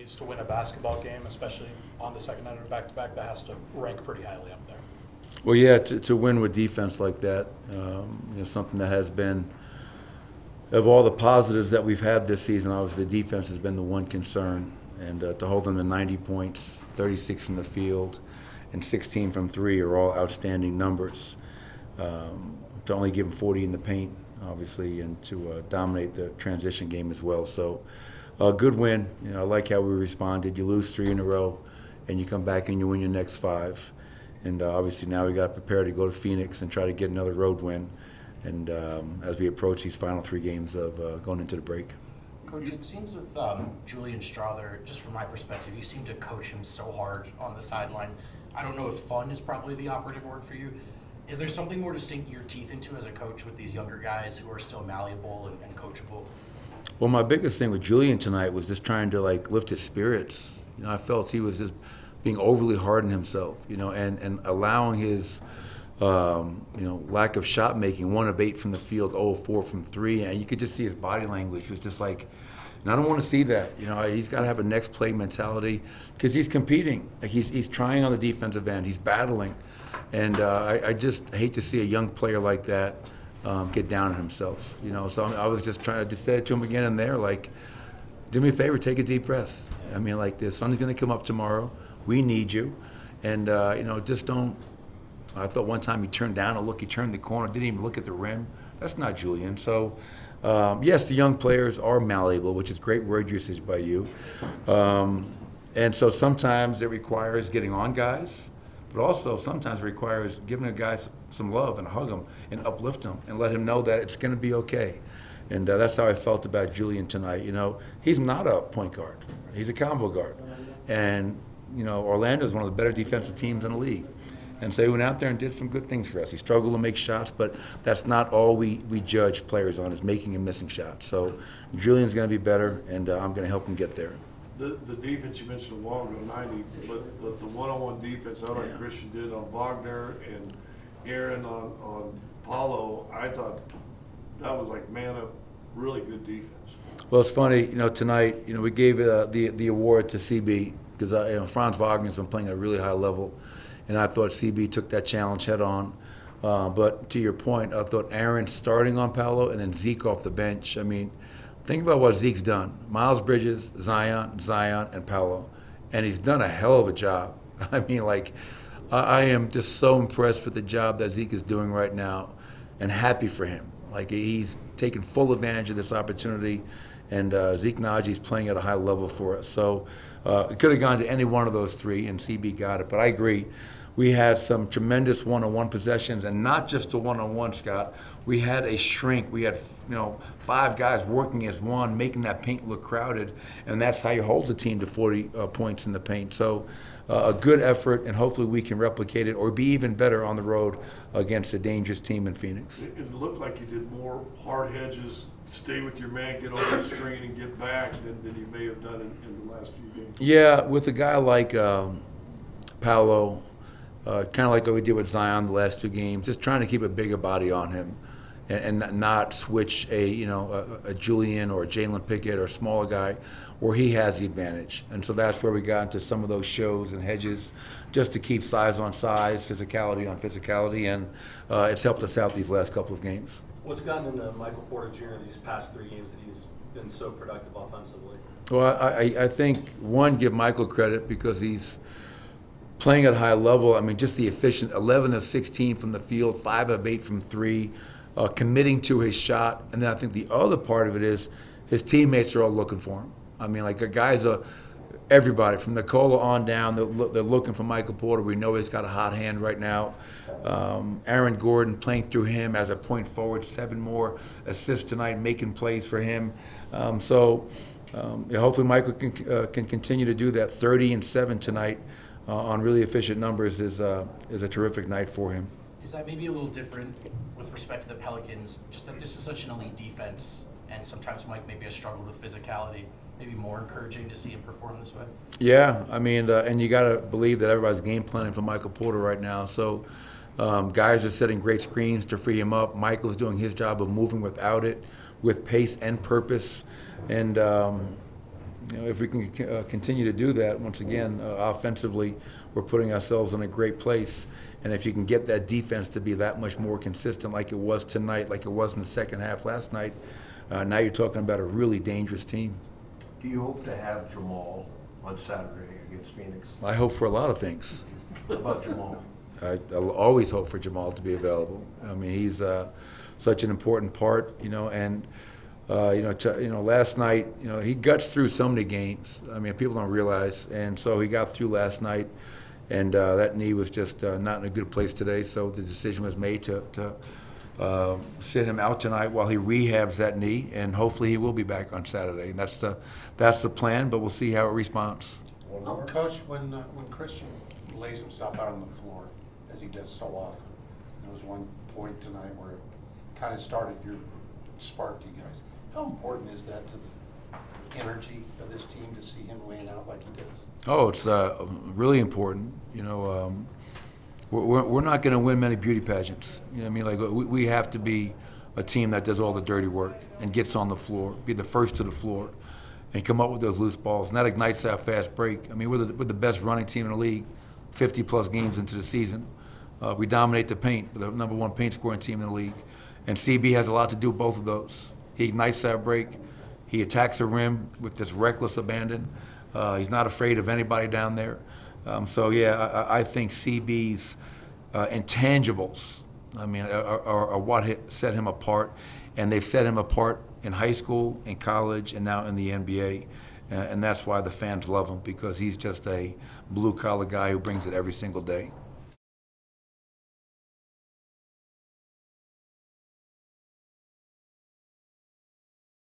needs to win a basketball game, especially on the second night of a back-to-back, that has to rank pretty highly up there. Well, yeah, to win with defense like that, something that has been, of all the positives that we've had this season, obviously the defense has been the one concern. And to hold them to 90 points, 36 from the field, and 16 from three are all outstanding numbers. To only give them 40 in the paint, obviously, and to dominate the transition game as well. So a good win. I like how we responded. You lose 3 in a row, and you come back and you win your next 5. And obviously now we got to prepare to go to Phoenix and try to get another road win. And as we approach these final 3 games of going into the break. Coach, it seems with Julian Strawther, just from my perspective, you seem to coach him so hard on the sideline. I don't know if fun is probably the operative word for you. Is there something more to sink your teeth into as a coach with these younger guys who are still malleable and coachable? Well, my biggest thing with Julian tonight was just trying to lift his spirits. I felt he was just being overly hard on himself, and allowing his lack of shot making, 1 of 8 from the field, 0 of 4 from 3, and you could just see his body language was just like, and I don't want to see that. He's got to have a next play mentality because he's competing. He's trying on the defensive end. He's battling, and I just hate to see a young player like that get down on himself. So I was just trying to just say it to him again and there, do me a favor, take a deep breath. I mean, the sun's going to come up tomorrow. We need you, and just don't. I thought one time he turned down a look, he turned the corner, didn't even look at the rim. That's not Julian. So, yes, the young players are malleable, which is great word usage by you. And so sometimes it requires getting on guys, but also sometimes it requires giving a guy some love and hug him and uplift him and let him know that it's going to be okay. And that's how I felt about Julian tonight. He's not a point guard. He's a combo guard. And, Orlando is one of the better defensive teams in the league. And so he went out there and did some good things for us. He struggled to make shots, but that's not all we judge players on, is making and missing shots. So Julian's going to be better, and I'm going to help him get there. The defense you mentioned a while ago, 90, but the one-on-one defense, I like Christian did on Wagner and Aaron on Paulo, I thought that was man up, really good defense. Well, it's funny, tonight, we gave the award to CB because Franz Wagner's been playing at a really high level. And I thought CB took that challenge head on. But to your point, I thought Aaron starting on Paolo and then Zeke off the bench. I mean, think about what Zeke's done. Miles Bridges, Zion, and Paolo. And he's done a hell of a job. I mean, I am just so impressed with the job that Zeke is doing right now and happy for him. He's taken full advantage of this opportunity. And Zeke Najee's playing at a high level for us. So it could have gone to any one of those 3, and CB got it. But I agree. We had some tremendous one-on-one possessions, and not just the one-on-one, Scott. We had a shrink. We had 5 guys working as one, making that paint look crowded, and that's how you hold a team to 40 points in the paint. So a good effort, and hopefully we can replicate it or be even better on the road against a dangerous team in Phoenix. It looked like you did more hard hedges, stay with your man, get over the screen, and get back than you may have done in the last few games. Yeah, with a guy like Paolo, kind of like what we did with Zion the last 2 games, just trying to keep a bigger body on him and not switch a Julian or a Jalen Pickett or a smaller guy where he has the advantage. And so that's where we got into some of those shows and hedges just to keep size on size, physicality on physicality, and it's helped us out these last couple of games. What's gotten into Michael Porter Jr. these past 3 games that he's been so productive offensively? Well, I think, one, give Michael credit because he's playing at a high level. I mean, just the efficient 11 of 16 from the field, 5 of 8 from 3, committing to his shot. And then I think the other part of it is his teammates are all looking for him. I mean, guys are, everybody from Nikola on down, they're looking for Michael Porter. We know he's got a hot hand right now. Aaron Gordon playing through him as a point forward, 7 more assists tonight, making plays for him. Hopefully Michael can continue to do that. 30 and 7 tonight on really efficient numbers is a terrific night for him. Is that maybe a little different with respect to the Pelicans, just that this is such an elite defense and sometimes Mike maybe has struggled with physicality? Maybe more encouraging to see him perform this way? Yeah, I mean, and you got to believe that everybody's game planning for Michael Porter right now. So guys are setting great screens to free him up. Michael's doing his job of moving without it, with pace and purpose. And, You know, if we can continue to do that, once again, offensively, we're putting ourselves in a great place. And if you can get that defense to be that much more consistent like it was tonight, like it was in the second half last night, now you're talking about a really dangerous team. Do you hope to have Jamal on Saturday against Phoenix? I hope for a lot of things. What about Jamal? I'll always hope for Jamal to be available. I mean, he's such an important part, you know, and last night, you know, he guts through so many games. I mean, people don't realize, and so he got through last night, and that knee was just not in a good place today. So the decision was made to sit him out tonight while he rehabs that knee, and hopefully he will be back on Saturday. And that's the plan, but we'll see how it responds. Coach, when Christian lays himself out on the floor, as he does so often, there was one point tonight where it kind of started your spark to you guys. How important is that to the energy of this team to see him laying out like he does? Oh, it's really important. You know, we're not going to win many beauty pageants. You know what I mean? Like we have to be a team that does all the dirty work and gets on the floor, be the first to the floor, and come up with those loose balls. And that ignites that fast break. I mean, we're the best running team in the league, 50-plus games into the season. We dominate the paint. We're the number one paint scoring team in the league. And CB has a lot to do with both of those. He ignites that break. He attacks the rim with this reckless abandon. He's not afraid of anybody down there. I think CB's intangibles, I mean, are what set him apart. And they've set him apart in high school, in college, and now in the NBA. And that's why the fans love him, because he's just a blue-collar guy who brings it every single day.